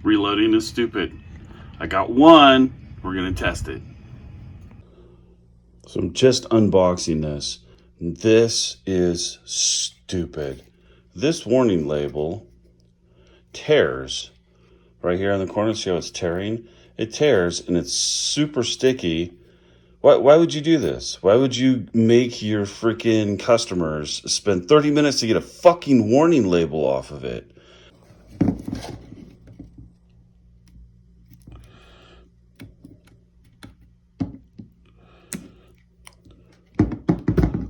Reloading is stupid. I got one. We're going to test it. So I'm just unboxing this. This is stupid. This warning label tears. Right here on the corner, see how it's tearing? It tears and it's super sticky. Why would you do this? Why would you make your freaking customers spend 30 minutes to get a fucking warning label off of it?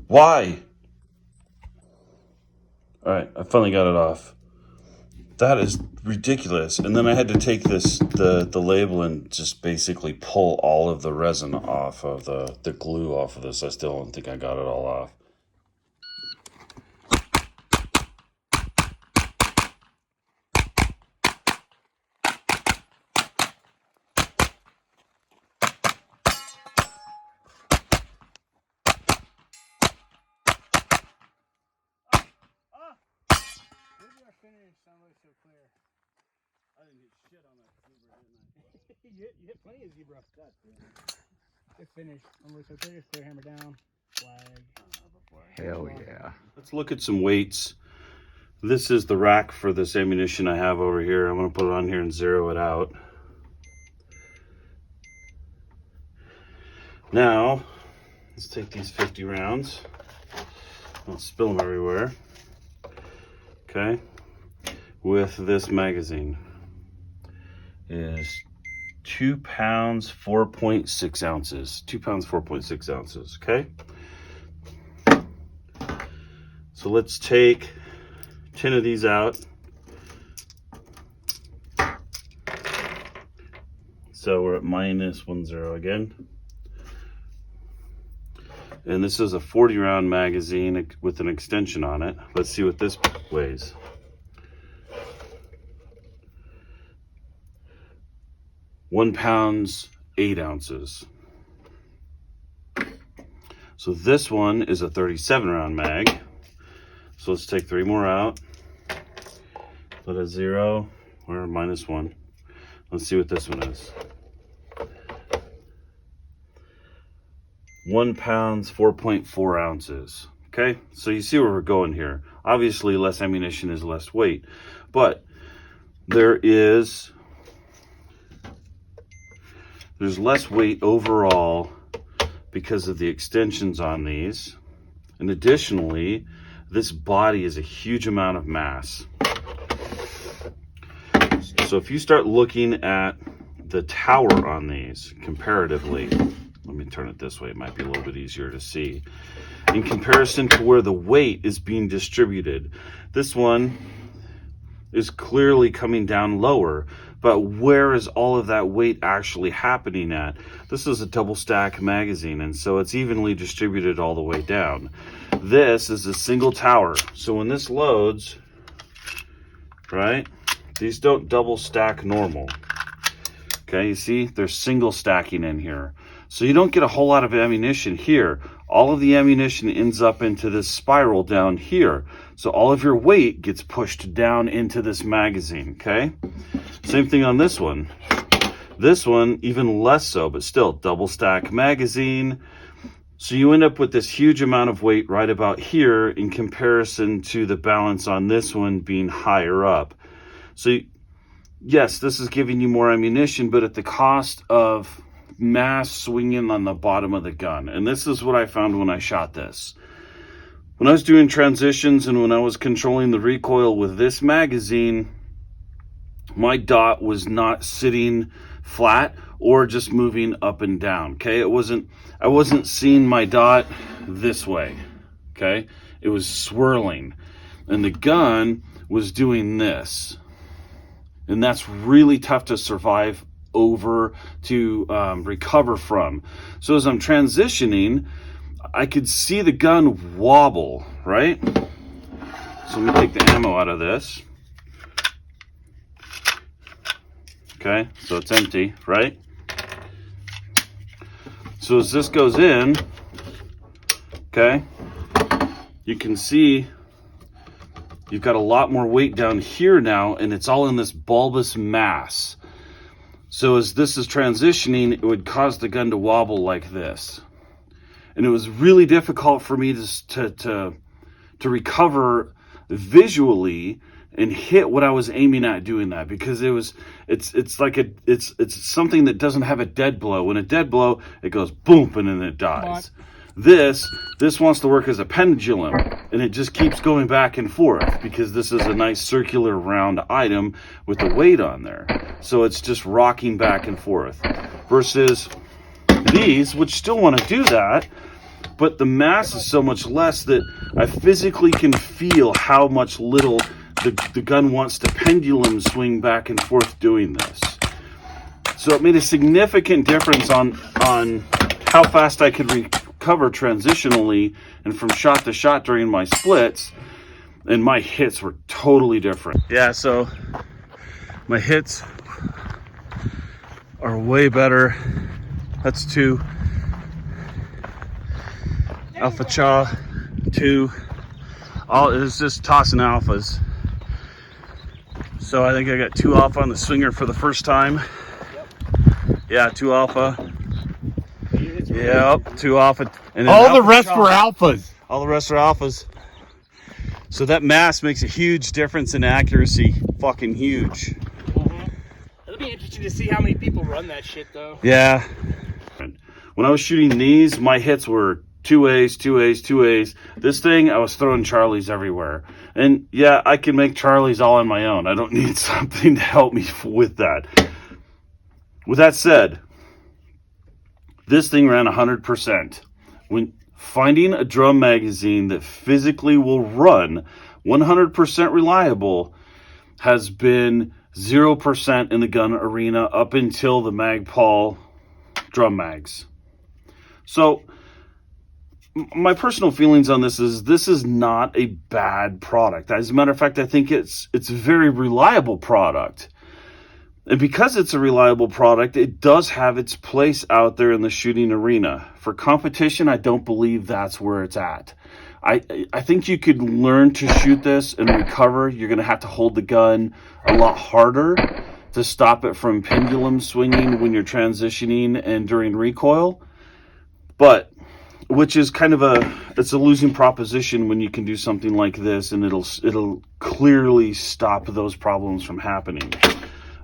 Why? All right, I finally got it off. That is ridiculous. And then I had to take the label and just basically pull all of the resin off of the glue off of this. I still don't think I got it all off. So clear. I didn't hit shit on that zebra, didn't I? you hit plenty of zebra. God damn. It's finished. I'm so clear. Clear hammer down. Flag. Hell yeah. Let's look at some weights. This is the rack for this ammunition I have over here. I'm going to put it on here and zero it out. Now, let's take these 50 rounds. I'll spill them everywhere. Okay. With this magazine is 2 pounds 4.6 ounces. 2 pounds 4.6 ounces. Okay, so let's take 10 of these out. So we're at minus 10 again, and this is a 40 round magazine with an extension on it. Let's see what this weighs. 1 pound 8 ounces. So this one is a 37 round mag. So let's take 3 more out. Let it zero or minus 1. Let's see what this one is. 1 pound 4.4 ounces. Okay, so you see where we're going here. Obviously, less ammunition is less weight, but there's less weight overall because of the extensions on these. And additionally, this body is a huge amount of mass. So if you start looking at the tower on these comparatively, let me turn it this way, it might be a little bit easier to see. In comparison to where the weight is being distributed, this one is clearly coming down lower, but where is all of that weight actually happening at? This is a double stack magazine, and so it's evenly distributed all the way down. This is a single tower, so when this loads, right, these don't double stack normal. Okay, you see, there's single stacking in here. So you don't get a whole lot of ammunition here. All of the ammunition ends up into this spiral down here. So all of your weight gets pushed down into this magazine, okay? Same thing on this one. This one, even less so, but still double stack magazine. So you end up with this huge amount of weight right about here in comparison to the balance on this one being higher up. So yes, this is giving you more ammunition, but at the cost of mass swinging on the bottom of the gun. And this is what I found when I shot this. When I was doing transitions and when I was controlling the recoil with this magazine, my dot was not sitting flat or just moving up and down. Okay, I wasn't seeing my dot this way. Okay, it was swirling, and the gun was doing this, and that's really tough to survive over, to recover from. So as I'm transitioning, I could see the gun wobble, right? So let me take the ammo out of this. Okay, so it's empty, right? So as this goes in, okay, you can see you've got a lot more weight down here now, and it's all in this bulbous mass. So as this is transitioning, it would cause the gun to wobble like this. And it was really difficult for me to recover visually and hit what I was aiming at doing that, because it's something that doesn't have a dead blow. When a dead blow, it goes boom and then it dies. This wants to work as a pendulum, and it just keeps going back and forth because this is a nice circular round item with the weight on there. So it's just rocking back and forth. Versus these, which still want to do that, but the mass is so much less that I physically can feel how much little the gun wants to pendulum swing back and forth doing this. So it made a significant difference on how fast I could recover transitionally and from shot to shot during my splits, and my hits were totally different. Yeah, so my hits are way better. That's 2. Alpha Chaw 2. It's just tossing alphas. So I think I got 2 alpha on the swinger for the first time. Yeah, 2 alpha. Yep, 2 alpha. And all the rest were alphas. All the rest are alphas. So that mass makes a huge difference in accuracy. Fucking huge. It'll be interesting to see how many people run that shit, though. Yeah. When I was shooting these, my hits were 2As, 2As, 2As. This thing, I was throwing Charlies everywhere. And yeah, I can make Charlies all on my own. I don't need something to help me with that. With that said, this thing ran 100%. When finding a drum magazine that physically will run 100% reliable has been 0% in the gun arena up until the Magpul drum mags. So my personal feelings on this is not a bad product. As a matter of fact, I think it's a very reliable product. And because it's a reliable product, it does have its place out there in the shooting arena. For competition, I don't believe that's where it's at. I think you could learn to shoot this and recover. You're going to have to hold the gun a lot harder to stop it from pendulum swinging when you're transitioning and during recoil. But which is kind of it's a losing proposition when you can do something like this, and it'll clearly stop those problems from happening.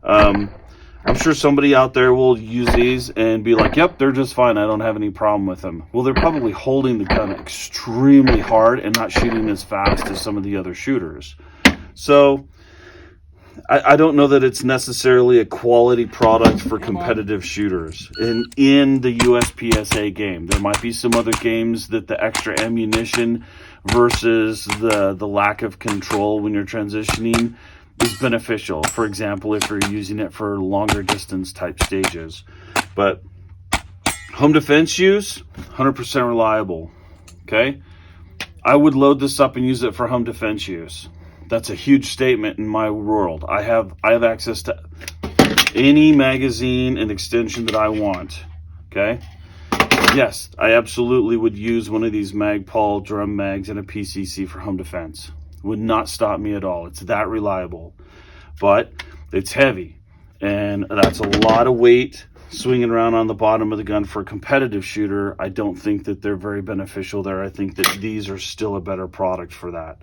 I'm sure somebody out there will use these and be like, yep, they're just fine. I don't have any problem with them. Well, they're probably holding the gun extremely hard and not shooting as fast as some of the other shooters. So I don't know that it's necessarily a quality product for competitive shooters. In the USPSA game, there might be some other games that the extra ammunition versus the lack of control when you're transitioning is beneficial. For example, if you're using it for longer distance type stages. But home defense use, 100% reliable. Okay? I would load this up and use it for home defense use. That's a huge statement in my world. I have access to any magazine and extension that I want. Okay? Yes, I absolutely would use one of these Magpul drum mags and a PCC for home defense. Would not stop me at all. It's that reliable. But it's heavy, and that's a lot of weight swinging around on the bottom of the gun. For a competitive shooter, I don't think that they're very beneficial there. I think that these are still a better product for that.